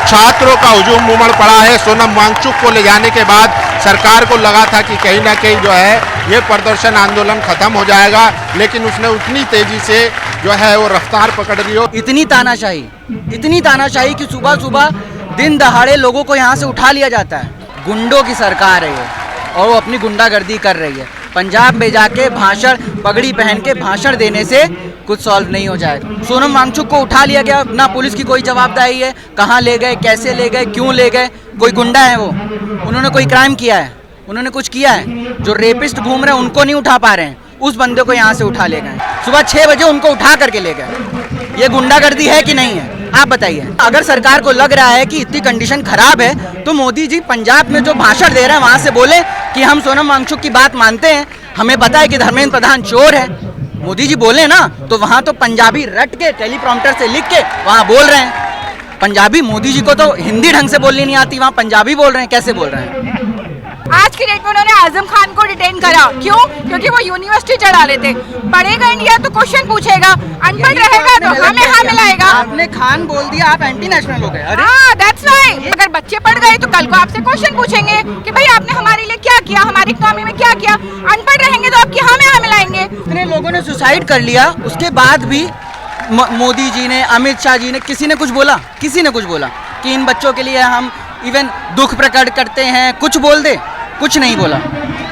छात्रों का हुजूम उमड़ पड़ा है। सोनम वांगचुक को ले जाने के बाद सरकार को लगा था कि कहीं ना कहीं जो है ये प्रदर्शन आंदोलन खत्म हो जाएगा, लेकिन उसने उतनी तेजी से जो है वो रफ्तार पकड़ ली हो। इतनी तानाशाही कि सुबह सुबह दिन दहाड़े लोगों को यहाँ से उठा लिया जाता है। गुंडों की सरकार है ये और वो अपनी गुंडागर्दी कर रही है। पंजाब में जाके भाषण, पगड़ी पहन के भाषण देने से कुछ सॉल्व नहीं हो जाएगा। सोनम वांगचुक को उठा लिया गया, ना पुलिस की कोई जवाबदेही है, कहाँ ले गए, कैसे ले गए, क्यों ले गए, कोई गुंडा है वो, उन्होंने कोई क्राइम किया है, उन्होंने कुछ किया है? जो रेपिस्ट घूम रहे हैं उनको नहीं उठा पा रहे हैं, उस बंदे को यहाँ से उठा ले गए। सुबह 6 बजे उनको उठा करके ले गए। ये गुंडागर्दी है कि नहीं है, आप बताइए। अगर सरकार को लग रहा है कि इतनी कंडीशन खराब है तो मोदी जी पंजाब में जो भाषण दे रहे हैं वहाँ से बोले कि हम सोनम वांगचुक की बात मानते हैं, हमें पता है कि धर्मेंद्र प्रधान चोर है। मोदी जी बोले ना, तो वहाँ तो पंजाबी रट के टेलीप्रॉम्प्टर से लिख के वहाँ बोल रहे हैं पंजाबी। मोदी जी को तो हिंदी ढंग से बोलनी नहीं आती, वहाँ पंजाबी बोल रहे हैं, कैसे बोल रहे हैं? आज की डेट में उन्होंने आजम खान को डिटेन करा, क्यों? क्योंकि वो यूनिवर्सिटी चढ़ा रहे थे। पढ़ेगा इंडिया तो क्वेश्चन पूछेगा, अनपढ़ रहेगा तो हमें हाँ मिलाएगा। आपने खान बोल दिया, आप एंटी नेशनल हो गए। हाँ, दैट्स व्हाई। अगर बच्चे पढ़ गए तो कल को आपसे क्वेश्चन पूछेंगे कि भाई आपने हमारे लिए क्या किया, हमारी इकोनॉमी में क्या किया। अनपढ़ रहेंगे तो आपकी हाँ में हाँ मिलाएंगे। इतने लोगों ने सुसाइड कर लिया, उसके बाद भी मोदी जी ने, अमित शाह जी ने, किसी ने कुछ बोला? किसी ने कुछ बोला कि इन बच्चों के लिए हम इवन दुख प्रकट करते हैं, कुछ बोल दे? कुछ नहीं बोला,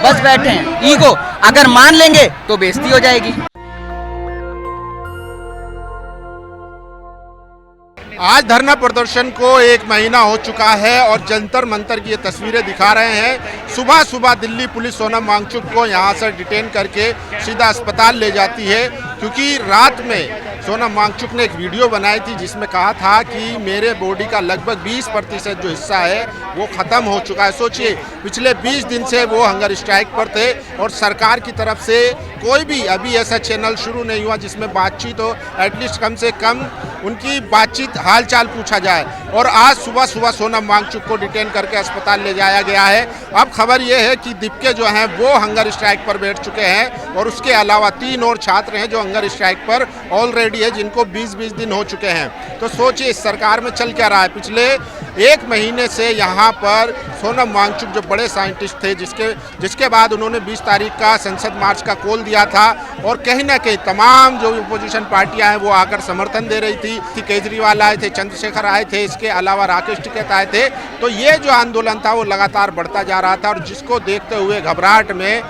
बस बैठे हैं। ईगो अगर मान लेंगे तो बेइज्जती हो जाएगी। आज धरना प्रदर्शन को 1 महीना हो चुका है और जंतर मंतर की ये तस्वीरें दिखा रहे हैं। सुबह सुबह दिल्ली पुलिस सोनम वांगचुक को यहाँ से डिटेन करके सीधा अस्पताल ले जाती है, क्योंकि रात में सोनम वांगचुक ने एक वीडियो बनाई थी जिसमें कहा था कि मेरे बॉडी का लगभग 20% जो हिस्सा है वो ख़त्म हो चुका है। सोचिए, पिछले 20 दिन से वो हंगर स्ट्राइक पर थे और सरकार की तरफ से कोई भी अभी ऐसा चैनल शुरू नहीं हुआ जिसमें बातचीत हो, एटलीस्ट कम से कम उनकी बातचीत हालचाल पूछा जाए। और आज सुबह सुबह सोनम वांगचुक को डिटेन करके अस्पताल ले जाया गया है। अब खबर ये है कि दीपके जो हैं वो हंगर स्ट्राइक पर बैठ चुके हैं और उसके अलावा 3 और छात्र हैं जो हंगर स्ट्राइक पर ऑलरेडी है, जिनको 20-20 दिन हो चुके हैं। तो सोचिए इस सरकार में चल क्या रहा है। पिछले 1 महीने से यहाँ पर सोनम वांगचुक जो बड़े साइंटिस्ट थे, जिसके बाद उन्होंने 20 तारीख का संसद मार्च का कॉल दिया था और कहीं ना कहीं तमाम जो अपोजिशन पार्टियां हैं वो आकर समर्थन दे रही थी। केजरीवाल आए थे, चंद्रशेखर आए थे, इसके अलावा राकेश टिकैत आए थे। तो ये जो आंदोलन था वो लगातार बढ़ता जा रहा था और जिसको देखते हुए घबराहट में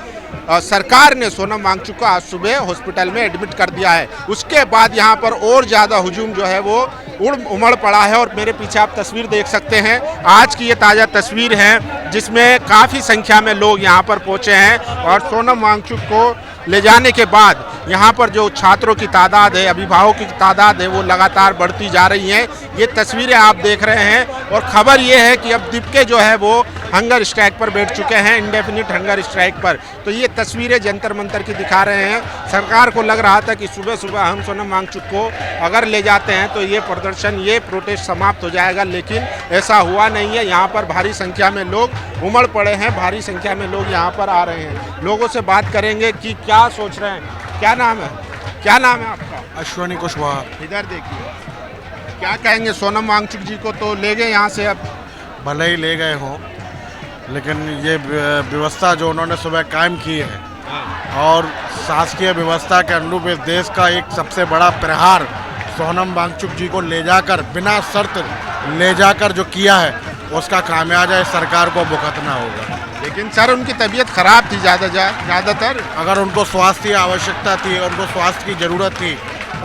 सरकार ने सोनम वांगचुक को आज सुबह हॉस्पिटल में एडमिट कर दिया है। उसके बाद यहाँ पर और ज़्यादा हुजूम जो है वो उमड़ पड़ा है और मेरे पीछे आप तस्वीर देख सकते हैं। आज की ये ताज़ा तस्वीर है जिसमें काफ़ी संख्या में लोग यहाँ पर पहुँचे हैं और सोनम वांगचुक को ले जाने के बाद यहाँ पर जो छात्रों की तादाद है, अभिभावकों की तादाद है, वो लगातार बढ़ती जा रही हैं। ये तस्वीरें आप देख रहे हैं और ख़बर ये है कि अब दीपके जो है वो हंगर स्ट्राइक पर बैठ चुके हैं, इंडेफिनिट हंगर स्ट्राइक पर। तो ये तस्वीरें जंतर मंतर की दिखा रहे हैं। सरकार को लग रहा था कि सुबह सुबह हम सोनम वांगचुक को अगर ले जाते हैं तो ये प्रदर्शन, ये प्रोटेस्ट समाप्त हो जाएगा, लेकिन ऐसा हुआ नहीं है। यहाँ पर भारी संख्या में लोग उमड़ पड़े हैं, भारी संख्या में लोग यहाँ पर आ रहे हैं। लोगों से बात करेंगे कि क्या सोच रहे हैं। क्या नाम है? क्या नाम है आपका? अश्वनी कुशवाहा। इधर देखिए, क्या कहेंगे? सोनम वांगचुक जी को तो ले गए यहाँ से, अब भले ही ले गए हों, लेकिन ये व्यवस्था जो उन्होंने सुबह कायम की है और शासकीय व्यवस्था के अनुरूप इस देश का एक सबसे बड़ा प्रहार सोनम वांगचुक जी को ले जाकर, बिना शर्त ले जाकर जो किया है, उसका खामियाजा इस सरकार को भुगतना होगा। लेकिन सर उनकी तबीयत खराब थी ज़्यादातर। अगर उनको स्वास्थ्य की आवश्यकता थी, उनको स्वास्थ्य की ज़रूरत थी,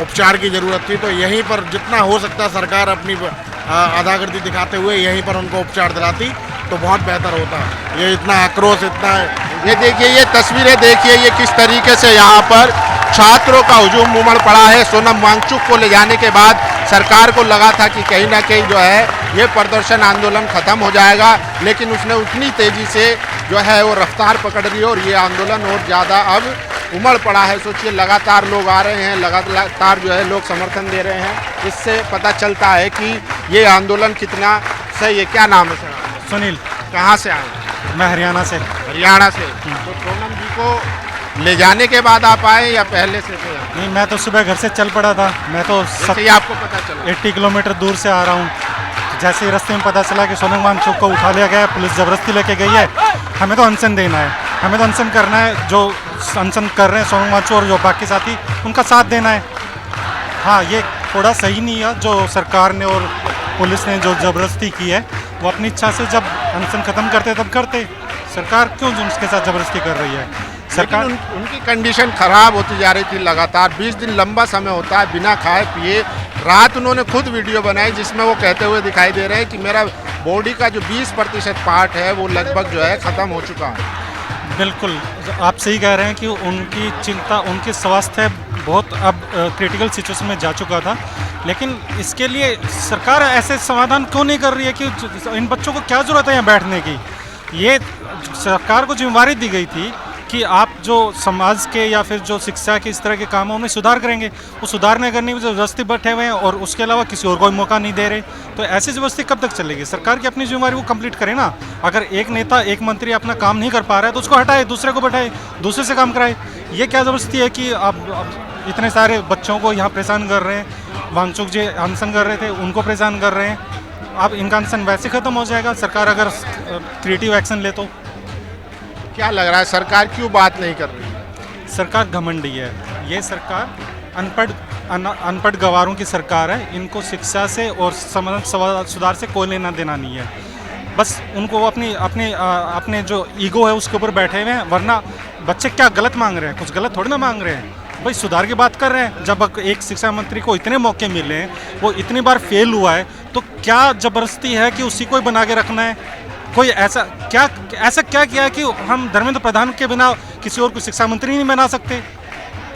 उपचार की ज़रूरत थी, तो यहीं पर जितना हो सकता सरकार अपनी अदागर्दी दिखाते हुए यहीं पर उनको उपचार दिलाती तो बहुत बेहतर होता। ये इतना आक्रोश, इतना, ये देखिए, ये तस्वीरें देखिए, ये किस तरीके से यहाँ पर छात्रों का हुजूम उमड़ पड़ा है। सोनम वांगचुक को ले जाने के बाद सरकार को लगा था कि कहीं ना कहीं जो है ये प्रदर्शन आंदोलन खत्म हो जाएगा, लेकिन उसने उतनी तेजी से जो है वो रफ्तार पकड़ ली और ये आंदोलन और ज़्यादा अब उमड़ पड़ा है। सोचिए, लगातार लोग आ रहे हैं, लगातार जो है लोग समर्थन दे रहे हैं। इससे पता चलता है कि ये आंदोलन कितना सही है। क्या नाम है सर? सुनील। कहाँ से आए? मैं हरियाणा से। हरियाणा से। तो सोनम जी को ले जाने के बाद आप आए या पहले से थे? नहीं, मैं तो सुबह घर से चल पड़ा था। मैं तो आपको पता चला? 80 किलोमीटर दूर से आ रहा हूँ। जैसे ही रास्ते में पता चला कि सोनम वांगचुक को उठा लिया गया है, पुलिस ज़बरदस्ती लेके गई है, हमें तो अनशन देना है, हमें तो अनशन करना है। जो अनशन कर रहे हैं सोनम वांगचुक और जो बाकी साथी, उनका साथ देना है। हाँ, ये थोड़ा सही नहीं है जो सरकार ने और पुलिस ने जो ज़बरदस्ती की है। वो अपनी इच्छा से जब अनशन ख़त्म करते तब करते, सरकार क्यों उसके साथ ज़बरदस्ती कर रही है? सरकार उनकी कंडीशन खराब होती जा रही थी लगातार। 20 दिन लंबा समय होता है बिना खाए पिए। रात उन्होंने खुद वीडियो बनाई जिसमें वो कहते हुए दिखाई दे रहे हैं कि मेरा बॉडी का जो 20% पार्ट है वो लगभग जो है ख़त्म हो चुका है। बिल्कुल, आप सही कह रहे हैं कि उनकी चिंता, उनके स्वास्थ्य बहुत अब क्रिटिकल सिचुएशन में जा चुका था। लेकिन इसके लिए सरकार ऐसे समाधान क्यों नहीं कर रही है कि इन बच्चों को क्या ज़रूरत है यहाँ बैठने की? ये सरकार को जिम्मेवारी दी गई थी कि आप जो समाज के या फिर जो शिक्षा के इस तरह के काम हैं उन्हें सुधार करेंगे। वो सुधारने करने में ज़बरदस्ती बैठे हुए हैं और उसके अलावा किसी और को मौका नहीं दे रहे। तो ऐसी ज़बरदस्ती कब तक चलेगी? सरकार की अपनी जिम्मेवारी वो कंप्लीट करे ना। अगर एक नेता, एक मंत्री अपना काम नहीं कर पा रहा है तो उसको हटाए, दूसरे को बैठाए, दूसरे से काम कराए। ये क्या ज़बरदस्ती है कि आप इतने सारे बच्चों को यहाँ परेशान कर रहे हैं? वांगचुक जी अनशन कर रहे थे, उनको परेशान कर रहे हैं। अब इनका अनशन वैसे ख़त्म हो जाएगा सरकार अगर क्रिएटिव एक्शन ले तो। क्या लग रहा है सरकार क्यों बात नहीं कर रही? सरकार घमंडी है। ये सरकार अनपढ़ गवारों की सरकार है। इनको शिक्षा से और समाज सुधार से कोई लेना देना नहीं है। बस उनको अपने जो ईगो है उसके ऊपर बैठे हुए हैं। वरना बच्चे क्या गलत मांग रहे हैं? कुछ गलत थोड़ी ना मांग रहे हैं भाई, सुधार की बात कर रहे हैं। जब एक शिक्षा मंत्री को इतने मौके मिले हैं, वो इतनी बार फेल हुआ है, तो क्या ज़बरदस्ती है कि उसी को ही बना के रखना है? कोई ऐसा क्या किया है कि हम धर्मेंद्र प्रधान के बिना किसी और को शिक्षा मंत्री नहीं बना सकते?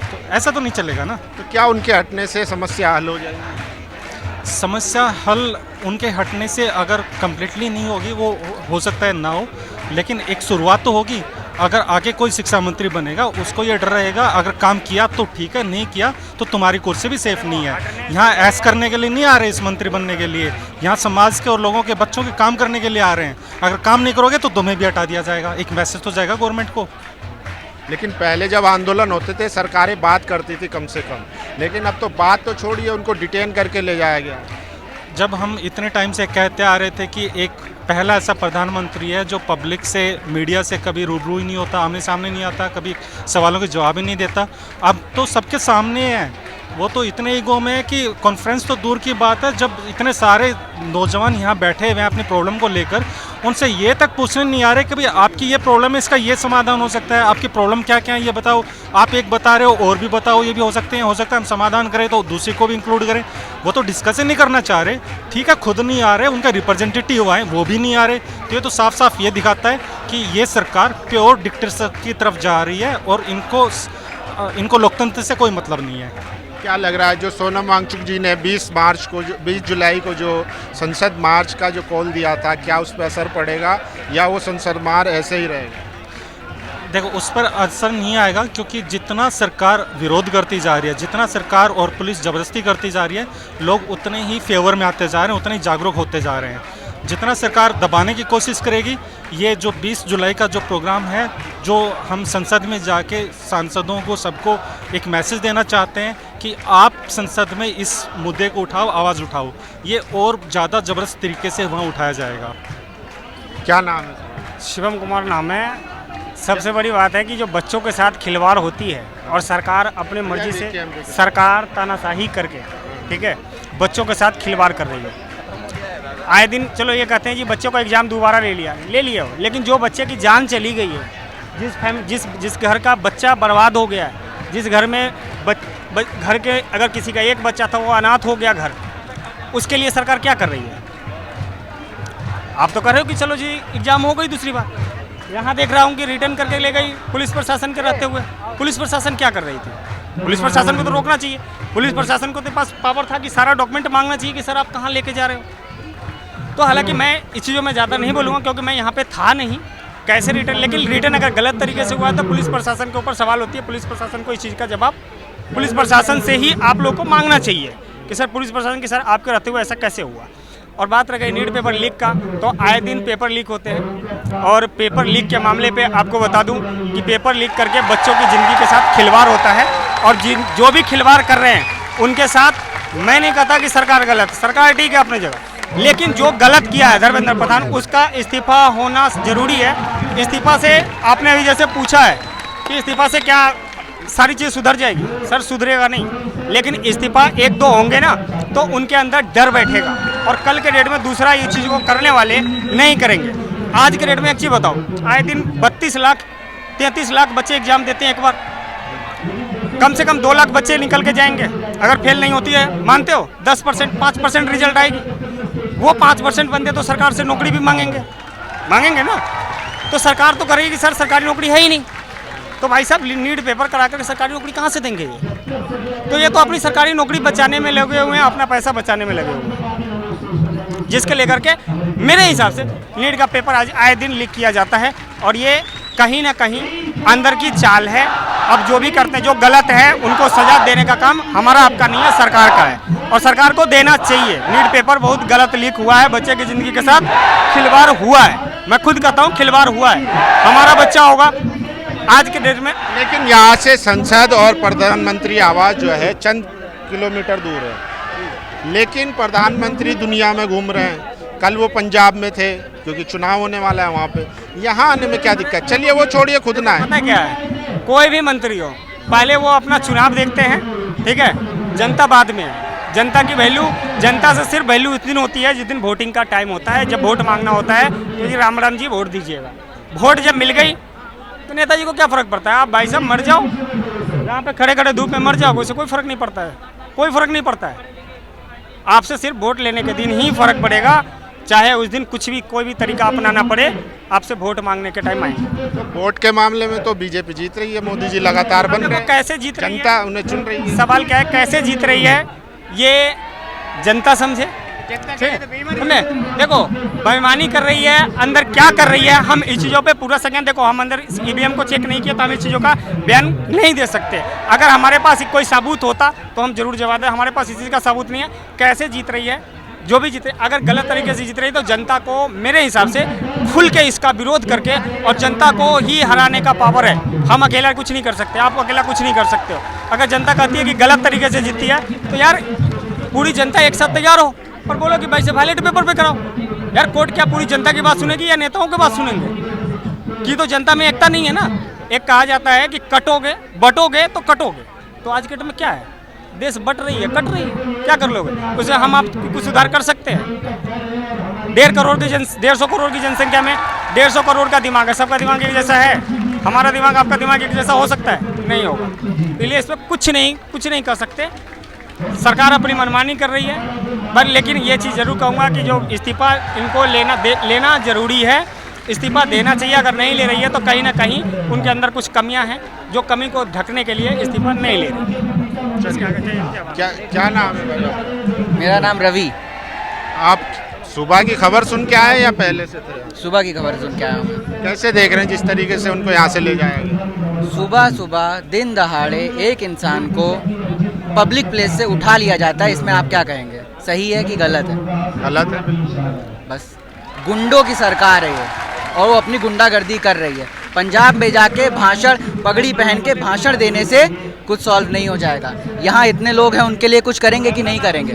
तो ऐसा तो नहीं चलेगा ना। तो क्या उनके हटने से समस्या हल हो जाएगी? समस्या हल उनके हटने से अगर कम्प्लीटली नहीं होगी, वो हो सकता है ना हो, लेकिन एक शुरुआत तो होगी। अगर आगे कोई शिक्षा मंत्री बनेगा उसको ये डर रहेगा अगर काम किया तो ठीक है, नहीं किया तो तुम्हारी कुर्सी भी सेफ नहीं है। यहाँ ऐश करने के लिए नहीं आ रहे इस मंत्री बनने के लिए, यहाँ समाज के और लोगों के बच्चों के काम करने के लिए आ रहे हैं। अगर काम नहीं करोगे तो तुम्हें भी हटा दिया जाएगा। एक मैसेज तो जाएगा गवर्नमेंट को। लेकिन पहले जब आंदोलन होते थे सरकारें बात करती थी कम से कम, लेकिन अब तो बात तो छोड़िए, उनको डिटेन करके ले जाया गया। जब हम इतने टाइम से कहते आ रहे थे कि एक पहला ऐसा प्रधानमंत्री है जो पब्लिक से, मीडिया से कभी रूबरू ही नहीं होता, आमने सामने नहीं आता, कभी सवालों के जवाब ही नहीं देता, अब तो सबके सामने है। वो तो इतने ईगो में है कि कॉन्फ्रेंस तो दूर की बात है, जब इतने सारे नौजवान यहाँ बैठे हुए हैं अपनी प्रॉब्लम को लेकर, उनसे ये तक पूछने नहीं आ रहे कि भाई आपकी ये प्रॉब्लम है, इसका ये समाधान हो सकता है, आपकी प्रॉब्लम क्या क्या है ये बताओ। आप एक बता रहे हो और भी बताओ, ये भी हो सकते हैं, हो सकता है हम समाधान करें तो दूसरे को भी इंक्लूड करें। वो तो डिस्कस ही नहीं करना चाह रहे। ठीक है, खुद नहीं आ रहे, उनका रिप्रेजेंटेटिव आए वो भी नहीं आ रहे। तो ये तो साफ साफ ये दिखाता है कि ये सरकार प्योर डिक्टेटरशिप की तरफ जा रही है और इनको लोकतंत्र से कोई मतलब नहीं है। क्या लग रहा है जो सोनम वांगचुक जी ने 20 जुलाई को जो संसद मार्च का जो कॉल दिया था, क्या उस पर असर पड़ेगा या वो संसद मार्च ऐसे ही रहेगा? देखो, उस पर असर नहीं आएगा क्योंकि जितना सरकार विरोध करती जा रही है, जितना सरकार और पुलिस ज़बरदस्ती करती जा रही है, लोग उतने ही फेवर में आते जा रहे हैं, उतने ही जागरूक होते जा रहे हैं। जितना सरकार दबाने की कोशिश करेगी, ये जो 20 जुलाई का जो प्रोग्राम है, जो हम संसद में जाके सांसदों को सबको एक मैसेज देना चाहते हैं कि आप संसद में इस मुद्दे को उठाओ, आवाज़ उठाओ, ये और ज़्यादा ज़बरदस्त तरीके से वहाँ उठाया जाएगा। क्या नाम है? शिवम कुमार नाम है। सबसे बड़ी बात है कि जो बच्चों के साथ खिलवाड़ होती है और सरकार अपने मर्जी से, सरकार तानाशाही करके, ठीक है, बच्चों के साथ खिलवाड़ कर रही है। आए दिन चलो ये कहते हैं कि बच्चों का एग्ज़ाम दोबारा ले लिया हो, लेकिन जो बच्चे की जान चली गई है, जिस घर का बच्चा बर्बाद हो गया है, जिस घर में घर के अगर किसी का एक बच्चा था वो अनाथ हो गया घर, उसके लिए सरकार क्या कर रही है? आप तो कर रहे हो कि चलो जी एग्ज़ाम हो गई दूसरी बार। यहाँ देख रहा हूँ कि रिटर्न करके ले गई पुलिस प्रशासन के रहते हुए। पुलिस प्रशासन क्या कर रही थी? पुलिस प्रशासन को तो रोकना चाहिए। पुलिस प्रशासन को तो पास पावर था कि सारा डॉक्यूमेंट मांगना चाहिए कि सर आप कहाँ लेके जा रहे हो। तो हालांकि मैं इस चीज़ों में ज़्यादा नहीं बोलूँगा क्योंकि मैं यहाँ पे था नहीं कैसे रिटर्न, लेकिन रिटर्न अगर गलत तरीके से हुआ तो पुलिस प्रशासन के ऊपर सवाल होती है। पुलिस प्रशासन को इस चीज़ का जवाब पुलिस प्रशासन से ही आप लोग को मांगना चाहिए कि सर पुलिस प्रशासन के सर आपके रहते हुए ऐसा कैसे हुआ। और बात रह गई नीट पेपर लीक का, तो आए दिन पेपर लीक होते हैं और पेपर लीक के मामले पे आपको बता दूं कि पेपर लीक करके बच्चों की ज़िंदगी के साथ खिलवाड़ होता है और जो भी खिलवाड़ कर रहे हैं उनके साथ मैं नहीं कहता कि सरकार गलत, सरकार ठीक है अपनी जगह, लेकिन जो गलत किया है धर्मेंद्र प्रधान, उसका इस्तीफा होना जरूरी है। इस्तीफा से आपने अभी जैसे पूछा है कि इस्तीफा से क्या सारी चीज़ सुधर जाएगी, सर सुधरेगा नहीं, लेकिन इस्तीफा एक दो होंगे ना तो उनके अंदर डर बैठेगा और कल के डेट में दूसरा ये चीज़ को करने वाले नहीं करेंगे। आज के डेट में एक चीज़ बताओ, आए दिन 32 लाख 33 लाख बच्चे एग्जाम देते हैं एक बार, कम से कम 2 लाख बच्चे निकल के जाएंगे। अगर फेल नहीं होती है, मानते हो 10% 5% रिजल्ट आएगी, वो 5% बंदे तो सरकार से नौकरी भी मांगेंगे ना, तो सरकार तो करेगी सर सरकारी नौकरी है ही नहीं, तो भाई साहब नीट पेपर करा कर सरकारी नौकरी कहाँ से देंगे ये? तो ये तो अपनी सरकारी नौकरी बचाने में लगे हुए हैं, अपना पैसा बचाने में लगे हुए हैं, जिसके लेकर के मेरे हिसाब से नीट का पेपर आज आए दिन लीक किया जाता है और ये कहीं ना कहीं अंदर की चाल है। अब जो भी करते हैं, जो गलत है उनको सजा देने का काम हमारा आपका नहीं है, सरकार का है और सरकार को देना चाहिए। नीट पेपर बहुत गलत लीक हुआ है, बच्चे की ज़िंदगी के साथ खिलवाड़ हुआ है, मैं खुद कहता हूँ खिलवाड़ हुआ है। हमारा बच्चा होगा आज के डेट में, लेकिन यहाँ से संसद और प्रधानमंत्री आवास जो है चंद किलोमीटर दूर है, लेकिन प्रधानमंत्री दुनिया में घूम रहे हैं। कल वो पंजाब में थे क्योंकि चुनाव होने वाला है वहाँ पे, यहाँ आने में क्या दिक्कत? चलिए वो छोड़िए, खुद ना है। पता क्या है, कोई भी मंत्री हो पहले वो अपना चुनाव देखते हैं, ठीक है, जनता बाद में है। जनता की वैल्यू, जनता से सिर्फ वैल्यू उस दिन होती है जिस दिन वोटिंग का टाइम होता है, जब वोट मांगना होता है तो जी राम राम जी वोट दीजिएगा। वोट जब मिल गई तो नेताजी को क्या फ़र्क पड़ता है? आप भाई साहब मर जाओ, यहाँ पे खड़े खड़े धूप में मर जाओ, उससे कोई फ़र्क नहीं पड़ता है, कोई फ़र्क नहीं पड़ता है। आपसे सिर्फ वोट लेने के दिन ही फ़र्क पड़ेगा, चाहे उस दिन कुछ भी कोई भी तरीका अपनाना पड़े, आपसे वोट मांगने के टाइम आएंगे। तो वोट के मामले में तो बीजेपी जीत रही है, मोदी जी लगातार बन रहे हैं। कैसे जीत रही है, जनता उन्हें चुन रही है। सवाल क्या है, कैसे जीत रही है ये जनता समझे। हमने देखो बेईमानी कर रही है, अंदर क्या कर रही है, हम इस चीज़ों पे पूरा सेकंड देखो, हम अंदर ईवीएम को चेक नहीं किया तो हम इस चीज़ों का बयान नहीं दे सकते। अगर हमारे पास कोई सबूत होता तो हम जरूर जवाब दें, हमारे पास इस चीज़ का सबूत नहीं है। कैसे जीत रही है, जो भी जीते, अगर गलत तरीके से जीत रही है तो जनता को मेरे हिसाब से खुल के इसका विरोध करके और जनता को ही हराने का पावर है। हम अकेला कुछ नहीं कर सकते, आप अकेला कुछ नहीं कर सकते हो। अगर जनता कहती है कि गलत तरीके से जीतती है तो यार पूरी जनता एक साथ तैयार हो और बोलो कि भाई से बैलेट पेपर पे कराओ। यार कोर्ट क्या पूरी जनता की बात सुनेगी या नेताओं की बात सुनेंगे? कि तो जनता में एकता नहीं है ना। एक कहा जाता है कि कटोगे बटोगे तो कटोगे, तो आज के डेट में क्या है, देश बट रही है, कट रही है, क्या कर लोगे? उसे हम आप कुछ सुधार कर सकते हैं? 150 करोड़ की जनसंख्या में 150 करोड़ का दिमाग है, सबका दिमाग एक जैसा है? हमारा दिमाग आपका दिमाग एक जैसा हो सकता है? नहीं होगा। इसलिए इस पर कुछ नहीं कर सकते। सरकार अपनी मनमानी कर रही है, पर लेकिन ये चीज़ जरूर कहूँगा कि जो इस्तीफा इनको लेना जरूरी है, इस्तीफा देना चाहिए। अगर नहीं ले रही है तो कहीं ना कहीं उनके अंदर कुछ कमियां हैं, जो कमी को ढकने के लिए इस्तीफा नहीं ले रही। क्या नाम है भाई? मेरा नाम रवि। आप सुबह की खबर सुन के आए या पहले से थे? सुबह की खबर सुन के आया हूँ मैं। कैसे देख रहे हैं जिस तरीके से उनको यहाँ से ले जाया गया? सुबह दिन दहाड़े एक इंसान को पब्लिक प्लेस से उठा लिया जाता है, इसमें आप क्या कहेंगे, सही है कि गलत है? गलत है। बस गुंडों की सरकार है ये और वो अपनी गुंडागर्दी कर रही है। पंजाब में जाके भाषण, पगड़ी पहन के भाषण देने से कुछ सॉल्व नहीं हो जाएगा। यहाँ इतने लोग हैं, उनके लिए कुछ करेंगे कि नहीं करेंगे?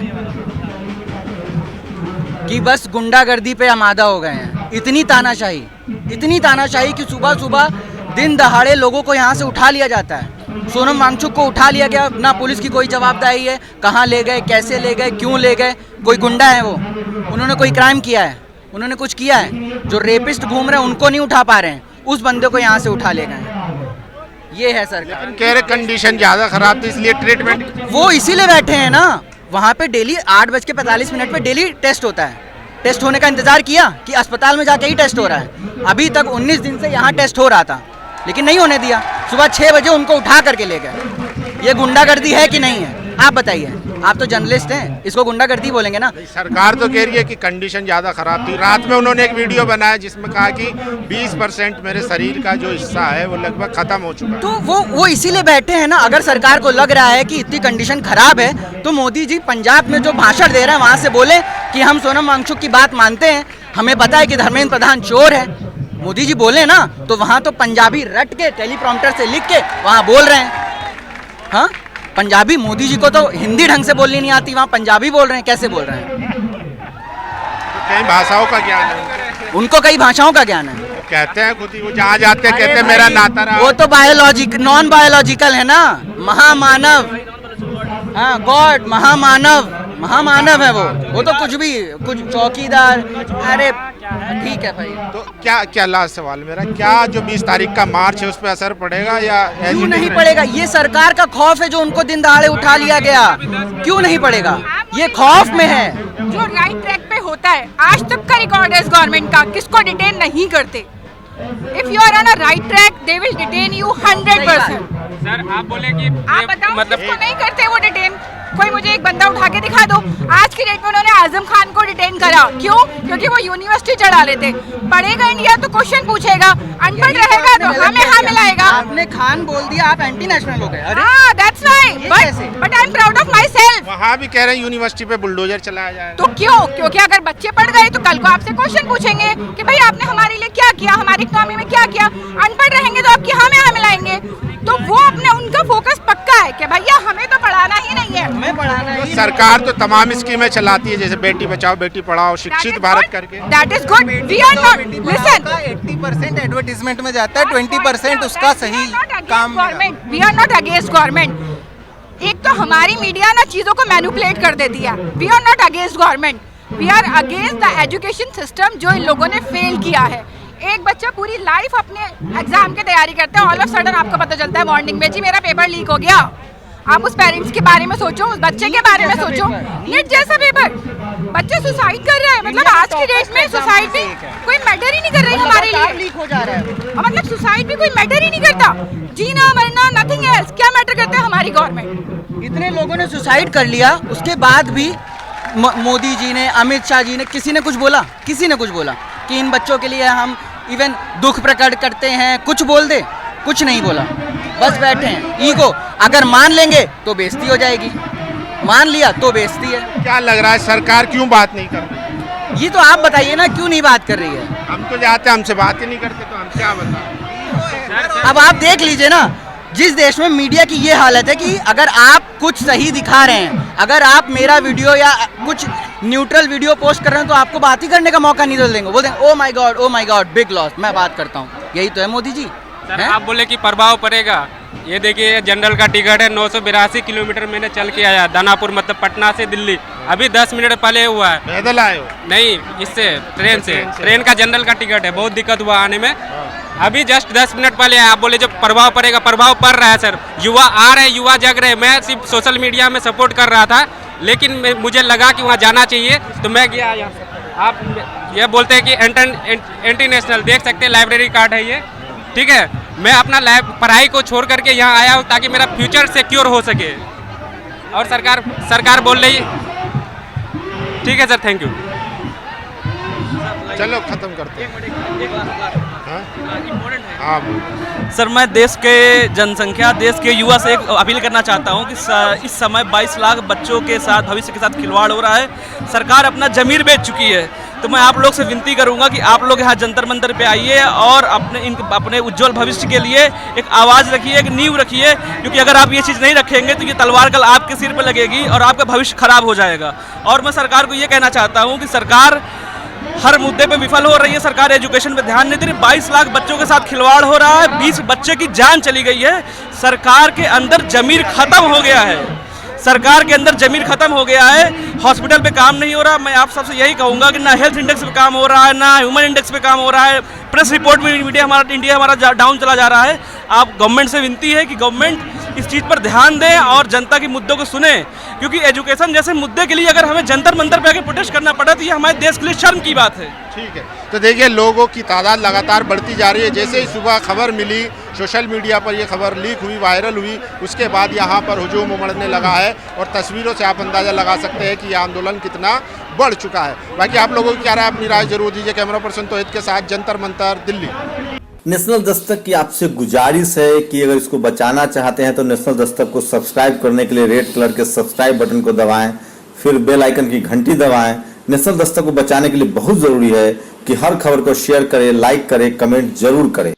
कि बस गुंडागर्दी पे आमादा हो गए हैं। इतनी तानाशाही कि सुबह दिन दहाड़े लोगों को यहाँ से उठा लिया जाता है। सोनम वांगचुक को उठा लिया गया, ना पुलिस की कोई जवाबदारी है, कहाँ ले गए, कैसे ले गए, क्यों ले गए? कोई गुंडा है वो, उन्होंने कोई क्राइम किया है, उन्होंने कुछ किया है? जो रेपिस्ट घूम रहे हैं उनको नहीं उठा पा रहे हैं, उस बंदे को यहाँ से उठा ले गए। ये है सरकार। कह रहे कंडीशन ज़्यादा खराब थी इसलिए ट्रीटमेंट। वो इसीलिए बैठे हैं ना वहाँ पे। डेली 8:45 पे डेली टेस्ट होता है। टेस्ट होने का इंतजार किया कि अस्पताल में जाके ही टेस्ट हो रहा है। अभी तक 19 दिन से यहाँ टेस्ट हो रहा था, लेकिन नहीं होने दिया। सुबह 6 बजे उनको उठा करके ले गए। ये गुंडागर्दी है कि नहीं है? आप बताइए, आप तो जर्नलिस्ट हैं, इसको गुंडागर्दी बोलेंगे ना? सरकार तो कह रही है कि कंडीशन ज़्यादा खराब थी। रात में उन्होंने एक वीडियो बनाया जिसमें कहा कि 20% मेरे शरीर का जो हिस्सा है वो लगभग खत्म हो चुका है। तो वो इसीलिए बैठे हैं ना। अगर सरकार को लग रहा है कि इतनी कंडीशन खराब है तो मोदी जी पंजाब में जो भाषण दे रहे हैं वहाँ से बोले कि हम सोनम वांगचुक की बात मानते हैं, हमें पता है कि धर्मेंद्र प्रधान चोर है। मोदी जी बोले ना, तो वहाँ तो पंजाबी रट के टेलीप्रॉम्प्टर से लिख के वहाँ बोल रहे हैं। हाँ, पंजाबी, मोदी जी को तो हिंदी ढंग से बोलनी नहीं आती, वहाँ पंजाबी बोल रहे हैं, कैसे बोल रहे हैं? कई भाषाओं का ज्ञान है, उनको कई भाषाओं का ज्ञान है। कहते हैं खुद ही, वो जहाँ जाते हैं कहते हैं मेरा नाता रहा। वो तो नॉन बायोलॉजिकल है ना, महामानव। हाँ, गॉड, महामानव है वो तो कुछ चौकीदार। अरे ठीक है भाई। तो क्या लास्ट सवाल मेरा, क्या जो 20 तारीख का मार्च है उस पर असर पड़ेगा या क्यों नहीं पड़ेगा? ये सरकार का खौफ है जो उनको दिन दहाड़े उठा लिया गया। क्यों नहीं पड़ेगा? ये खौफ में है। जो राइट ट्रैक पे होता है, आज तक का रिकॉर्ड है इस गवर्नमेंट का, किसको डिटेन नहीं करते। If you are on a right track they will detain you 100%। Sir आप बोले कि आप बताओ मतलब किसको नहीं करते वो डिटेन? कोई मुझे एक बंदा उठा के दिखा दो। आज की डेट में उन्होंने आजम खान को डिटेन करा, क्यों? क्योंकि वो यूनिवर्सिटी चढ़ा लेते। पढ़ेगा इंडिया तो क्वेश्चन पूछेगा, अनपढ़ रहेगा तो हमें हाँ मिलाएगा। आपने खान बोल दिया, आप एंटी नेशनल हो गए। अरे हाँ, that's right, but I'm proud of myself। वहाँ भी कह रहे हैं यूनिवर्सिटी पे बुलडोजर चलाया जाए। तो क्यों? क्योंकि अगर बच्चे पढ़ गए तो कल को आपसे क्वेश्चन पूछेंगे कि भाई आपने हमारे लिए क्या किया, हमारी इकोनॉमी में क्या किया। अनपढ़ रहेंगे तो आपकी हाँ में हाँ मिलाएंगे। तो वो अपने उनका फोकस पक्का है कि भैया हमें तो पढ़ाना ही नहीं है, हमें पढ़ाना तो ही सरकार तो तमाम स्कीमें चलाती है, जैसे बेटी बचाओ बेटी पढ़ाओ, शिक्षित भारत करके। That is good. We are not, listen, 80% advertisement में जाता है, 20% उसका सही काम। We are not against government. एक तो हमारी मीडिया ना चीजों को मैनिपुलेट कर देती है। We are not against government, we are against the education system जो इन लोगों ने फेल किया है। एक बच्चा पूरी लाइफ अपने एग्जाम की तैयारी करता है, ऑल ऑफ सडन आपको पता चलता है मॉर्निंग में जी मेरा पेपर लीक हो गया। आप उस पेरेंट्स के बारे में सोचो, उस बच्चे के बारे में सोचो। नीट जैसा पेपर, बच्चे सुसाइड कर रहे हैं। मतलब आज की डेट में सुसाइड भी कोई मैटर ही नहीं कर रही हमारे लिए। लीक हो जा रहा है। मतलब सुसाइड भी कोई मैटर ही नहीं करता। जीना मरना नथिंग एल्स। क्या मैटर करता है हमारी गवर्नमेंट? इतने लोगों ने सुसाइड कर लिया, उसके बाद भी मोदी जी ने, अमित शाह जी ने, किसी ने कुछ बोला? किसी ने कुछ बोला कि इन बच्चों के लिए हम इवन दुख प्रकट करते हैं? कुछ बोल दे? कुछ नहीं बोला, बस बैठे हैं। ईगो, अगर मान लेंगे तो बेइज्जती हो जाएगी, मान लिया तो बेइज्जती है। क्या लग रहा है सरकार क्यों बात नहीं कर रही? ये तो आप बताइए ना, क्यों नहीं बात कर रही है? हम तो जाते हैं, हमसे बात ही नहीं करते, तो हम क्या बताएं? अब आप देख लीजिए ना, जिस देश में मीडिया की ये हालत है कि अगर आप कुछ सही दिखा रहे हैं, अगर आप मेरा वीडियो या कुछ न्यूट्रल वीडियो पोस्ट कर रहे हैं तो आपको बात ही करने का मौका नहीं देंगे। बोल देंगे oh my God big loss, मैं बात करता हूँ। यही तो है मोदी जी। सर आप बोले कि प्रभाव पड़ेगा। ये देखिए जनरल का टिकट है, 982 किलोमीटर मैंने चल के आया, दानापुर मतलब पटना से दिल्ली, अभी 10 मिनट पहले हुआ है। पैदल आए हो? नहीं, इससे ट्रेन से। ट्रेन का जनरल का टिकट है, बहुत दिक्कत हुआ आने में। अभी जस्ट 10 मिनट पहले आया। आप बोले जब प्रभाव पड़ेगा, प्रभाव पड़ रहा है सर। युवा आ रहे, युवा जग रहे। मैं सिर्फ सोशल मीडिया में सपोर्ट कर रहा था, लेकिन मुझे लगा कि वहाँ जाना चाहिए तो मैं गया यहाँ से। आप ये बोलते हैं कि एंटी नेशनल, देख सकते हैं लाइब्रेरी कार्ड है ये, ठीक है। मैं अपना पढ़ाई को छोड़ करके यहाँ आया हूँ ताकि मेरा फ्यूचर सिक्योर हो सके, और सरकार बोल रही है। ठीक है सर, थैंक यू। चलो खत्म करते हैं। हाँ सर, मैं देश के जनसंख्या, देश के युवा से एक अपील करना चाहता हूं कि इस समय 22 लाख बच्चों के साथ, भविष्य के साथ खिलवाड़ हो रहा है। सरकार अपना ज़मीर बेच चुकी है। तो मैं आप लोग से विनती करूंगा कि आप लोग यहाँ जंतर मंतर पे आइए और अपने उज्जवल भविष्य के लिए एक आवाज़ रखिए, एक नींव रखिए, क्योंकि अगर आप ये चीज़ नहीं रखेंगे तो ये तलवार कल आपके सिर पर लगेगी और आपका भविष्य खराब हो जाएगा। और मैं सरकार को ये कहना चाहता हूँ कि सरकार हर मुद्दे पे विफल हो रही है। सरकार एजुकेशन पे ध्यान नहीं दे रही। 22 लाख बच्चों के साथ खिलवाड़ हो रहा है, 20 बच्चे की जान चली गई है। सरकार के अंदर ज़मीर खत्म हो गया है, सरकार के अंदर ज़मीर खत्म हो गया है। हॉस्पिटल पे काम नहीं हो रहा। मैं आप सबसे यही कहूँगा कि ना हेल्थ इंडेक्स पे काम हो रहा है, ना ह्यूमन इंडेक्स पे काम हो रहा है। प्रेस रिपोर्ट में इंडिया हमारा डाउन चला जा रहा है। आप गवर्नमेंट से विनती है कि गवर्नमेंट इस चीज़ पर ध्यान दें और जनता के मुद्दों को सुने, क्योंकि एजुकेशन जैसे मुद्दे के लिए अगर हमें जंतर मंतर पे आके प्रोटेस्ट करना पड़ा तो ये हमारे देश के लिए शर्म की बात है। ठीक है, तो देखिए लोगों की तादाद लगातार बढ़ती जा रही है। जैसे ही सुबह खबर मिली, सोशल मीडिया पर ये खबर लीक हुई, वायरल हुई, उसके बाद यहाँ पर हुजूम उमड़ने लगा है और तस्वीरों से आप अंदाज़ा लगा सकते हैं कि ये आंदोलन कितना बढ़ चुका है। बाकी आप लोगों की क्या राय, अपनी राय जरूर दीजिए। कैमरा पर्सन तोहिद के साथ, जंतर मंतर, दिल्ली। नेशनल दस्तक की आपसे गुजारिश है कि अगर इसको बचाना चाहते हैं तो नेशनल दस्तक को सब्सक्राइब करने के लिए रेड कलर के सब्सक्राइब बटन को दबाएं, फिर बेल आइकन की घंटी दबाएं। नेशनल दस्तक को बचाने के लिए बहुत जरूरी है कि हर खबर को शेयर करें, लाइक करें, कमेंट जरूर करें।